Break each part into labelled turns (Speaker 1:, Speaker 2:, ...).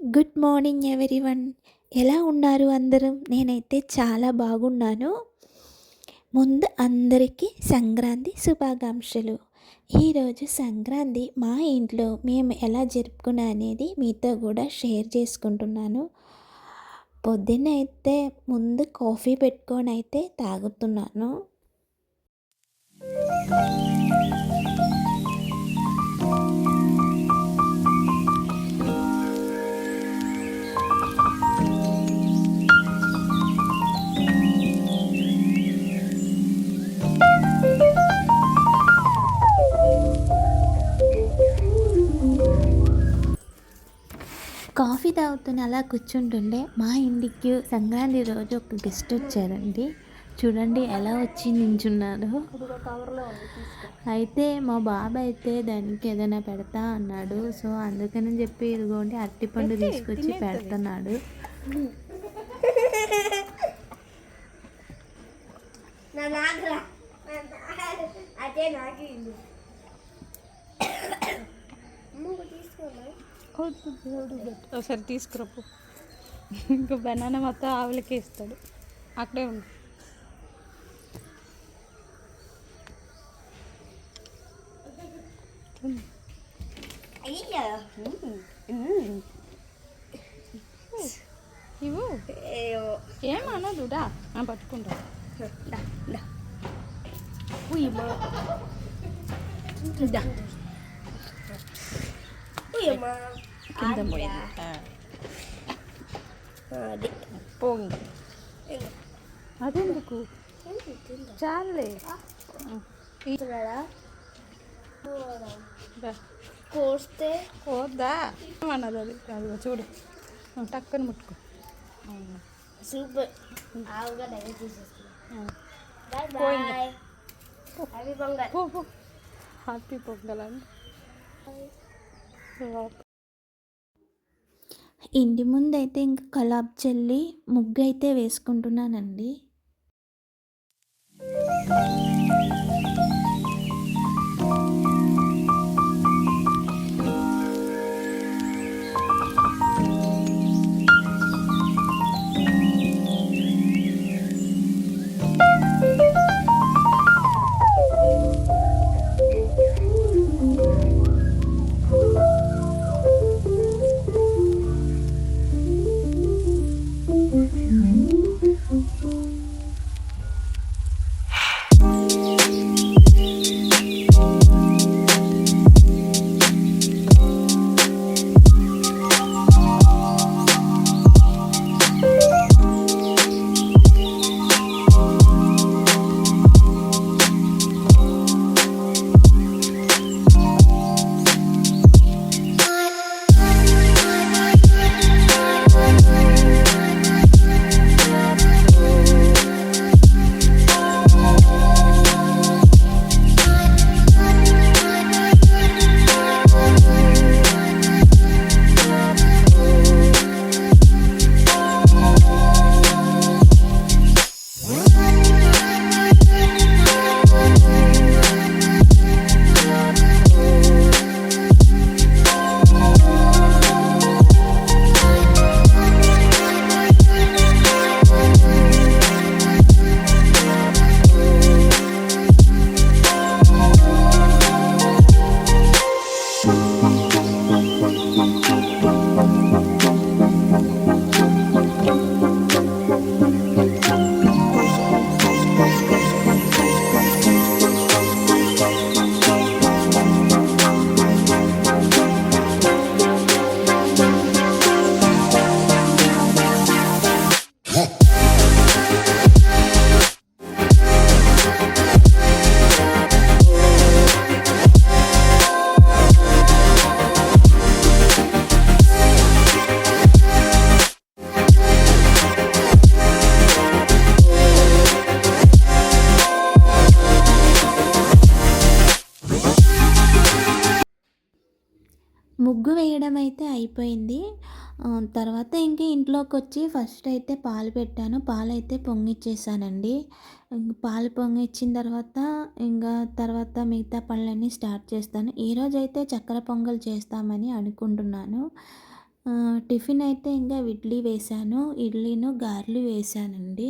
Speaker 1: Good morning everyone. ఎలా ఉన్నారు అందరూ? నేనైతే చాలా బాగున్నాను. ముందు అందరికీ సంక్రాంతి శుభాకాంక్షలు. ఈరోజు సంక్రాంతి మా ఇంట్లో మేము ఎలా జరుపుకున్నా అనేది మీతో కూడా షేర్ చేసుకుంటున్నాను. పొద్దున్నైతే ముందు కాఫీ పెట్టుకొని అయితే తాగుతున్నాను. కాఫీ తాగుతూనే అలా కూర్చుంటుండే మా ఇంటికి సంక్రాంతి రోజు ఒక గెస్ట్ వచ్చారండి. చూడండి ఎలా వచ్చి నించున్నారో. అయితే మా బాబాయ్ అయితే దానికి ఏదైనా పెడతా అన్నాడు. సో అందుకని చెప్పి ఇదిగోండి అరటిపండు తీసుకొచ్చి పెడుతున్నాడు.
Speaker 2: ఒకసారి తీసుకురాపు. ఇంకా బనానా మొత్తం ఆవులకి ఇస్తాడు. అక్కడే ఉంది. ఇవ్వు ఏమనదు. డా పట్టుకుంటా. కింద పోంగి అదెందుకు చాలే
Speaker 3: కోస్తే
Speaker 2: పోద్దా అన్నది. అది అది చూడు టక్కని ముట్టుకో.
Speaker 3: సూపర్ ఆవుగా దగ్గర తీసేసుకున్నాం. హ్యాపీ పొంగల్.
Speaker 2: హ్యాపీ పొంగల్ అని
Speaker 1: ఇంటి ముందైతే ఇంకా కలాబ్ చల్లి ముగ్గు అయితే వేసుకుంటున్నానండి. ముగ్గు వేయడం అయితే అయిపోయింది. తర్వాత ఇంక ఇంట్లోకి వచ్చి ఫస్ట్ అయితే పాలు పెట్టాను. పాలైతే పొంగిచ్చేసానండి. పాలు పొంగిచ్చిన తర్వాత ఇంకా తర్వాత మిగతా పనులన్నీ స్టార్ట్ చేస్తాను. ఈరోజైతే చక్కెర పొంగల్ చేస్తామని అనుకుంటున్నాను. టిఫిన్ అయితే ఇంకా ఇడ్లీ వేశాను. ఇడ్లీను గారెలు వేశానండి.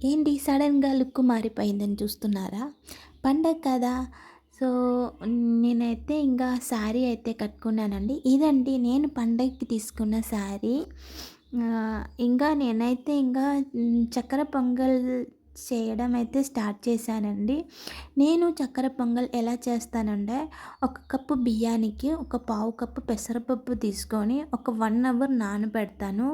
Speaker 1: ఏంటి సడన్గా లుక్ మారిపోయిందని చూస్తున్నారా? పండగ కదా! సో, నేనైతే ఇంకా శారీ అయితే కట్టుకున్నానండి. ఇదండి నేను పండగకి తీసుకున్న శారీ. ఇంకా నేనైతే చక్కెర పొంగల్ చేయడం అయితే స్టార్ట్ చేశానండి. నేను చక్కెర పొంగల్ ఎలా చేస్తానంటే, ఒక కప్పు బియ్యానికి ఒక పావు కప్పు పెసరపప్పు తీసుకొని ఒక 1 అవర్ నానబెడతాను.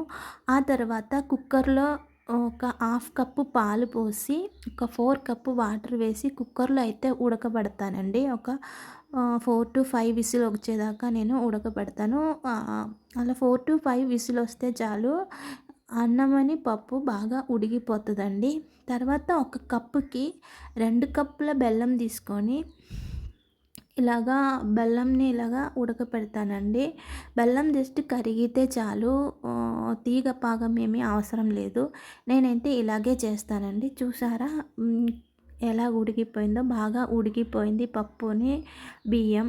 Speaker 1: ఆ తర్వాత కుక్కర్లో ఒక హాఫ్ కప్పు పాలు పోసి ఒక 4 కప్పు వాటర్ వేసి కుక్కర్లో అయితే ఉడకబెడతానండి. ఒక 4-5 విజిల్ వచ్చేదాకా నేను ఉడకబెడతాను. అలా 4-5 విజిల్ వస్తే చాలు, అన్నమని పప్పు బాగా ఉడికిపోతుందండి. తర్వాత ఒక కప్పుకి 2 కప్పుల బెల్లం తీసుకొని ఇలాగా బెల్లంని ఇలాగా ఉడకపెడతానండి. బెల్లం జస్ట్ కరిగితే చాలు, తీగ పాకం ఏమీ అవసరం లేదు. నేనైతే ఇలాగే చేస్తానండి. చూసారా ఎలా ఉడికిపోయిందో? బాగా ఉడికిపోయింది పప్పుని, బియ్యం.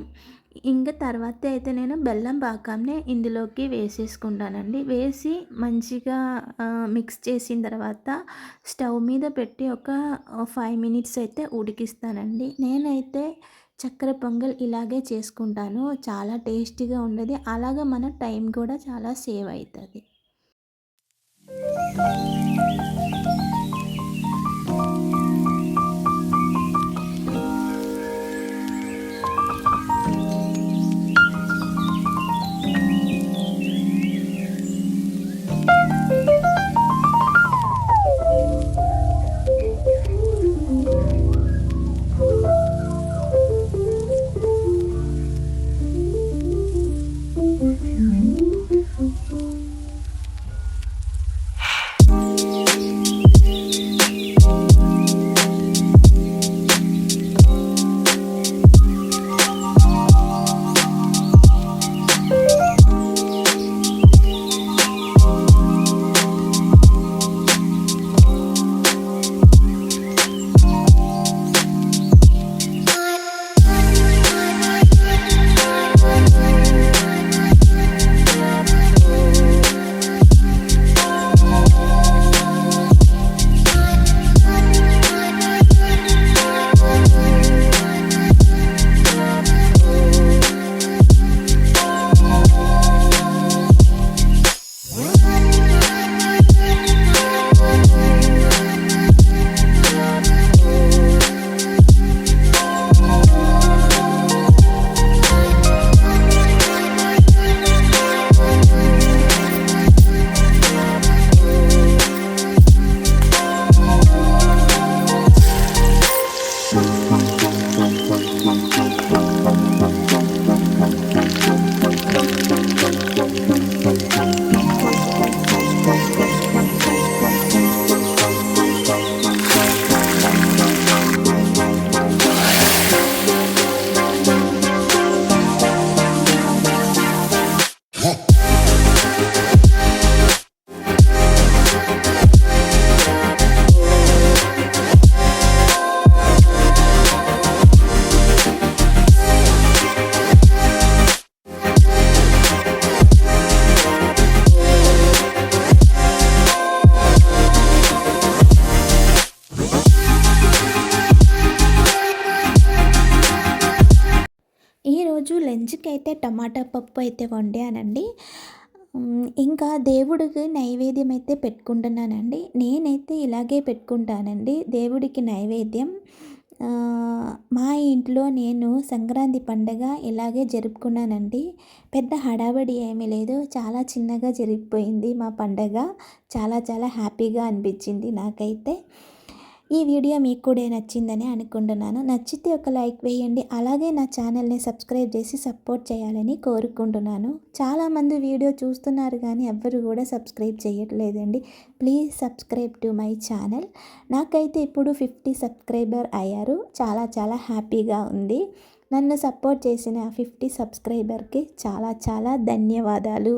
Speaker 1: ఇంకా తర్వాత అయితే నేను బెల్లం పాకాన్ని ఇందులోకి వేసేసుకుంటానండి. వేసి మంచిగా మిక్స్ చేసిన తర్వాత స్టవ్ మీద పెట్టి ఒక 5 మినిట్స్ అయితే ఉడికిస్తానండి. నేనైతే చక్కెర పొంగల్ ఇలాగే చేసుకుంటాను. చాలా టేస్టీగా ఉండేది. అలాగా మన టైం కూడా చాలా సేవ్ అవుతుంది. లంచ్కి అయితే టమాటా పప్పు అయితే వండానండి. ఇంకా దేవుడికి నైవేద్యం అయితే పెట్టుకుంటున్నానండి. నేనైతే ఇలాగే పెట్టుకుంటానండి దేవుడికి నైవేద్యం. మా ఇంట్లో నేను సంక్రాంతి పండగ ఇలాగే జరుపుకున్నానండి. పెద్ద హడావిడి ఏమీ లేదు, చాలా చిన్నగా జరిగిపోయింది మా పండగ. చాలా చాలా హ్యాపీగా అనిపించింది నాకైతే. ఈ వీడియో మీకు కూడా నచ్చిందని అనుకుంటున్నాను. నచ్చితే ఒక లైక్ వేయండి, అలాగే నా ఛానల్ని సబ్స్క్రైబ్ చేసి సపోర్ట్ చేయాలని కోరుకుంటున్నాను. చాలామంది వీడియో చూస్తున్నారు కానీ ఎవ్వరు కూడా సబ్స్క్రైబ్ చేయట్లేదండి. Please subscribe to my channel. నాకైతే ఇప్పుడు 50 సబ్స్క్రైబర్ అయ్యారు. చాలా చాలా హ్యాపీగా ఉంది. నన్ను సపోర్ట్ చేసిన 50 సబ్స్క్రైబర్కి చాలా చాలా ధన్యవాదాలు.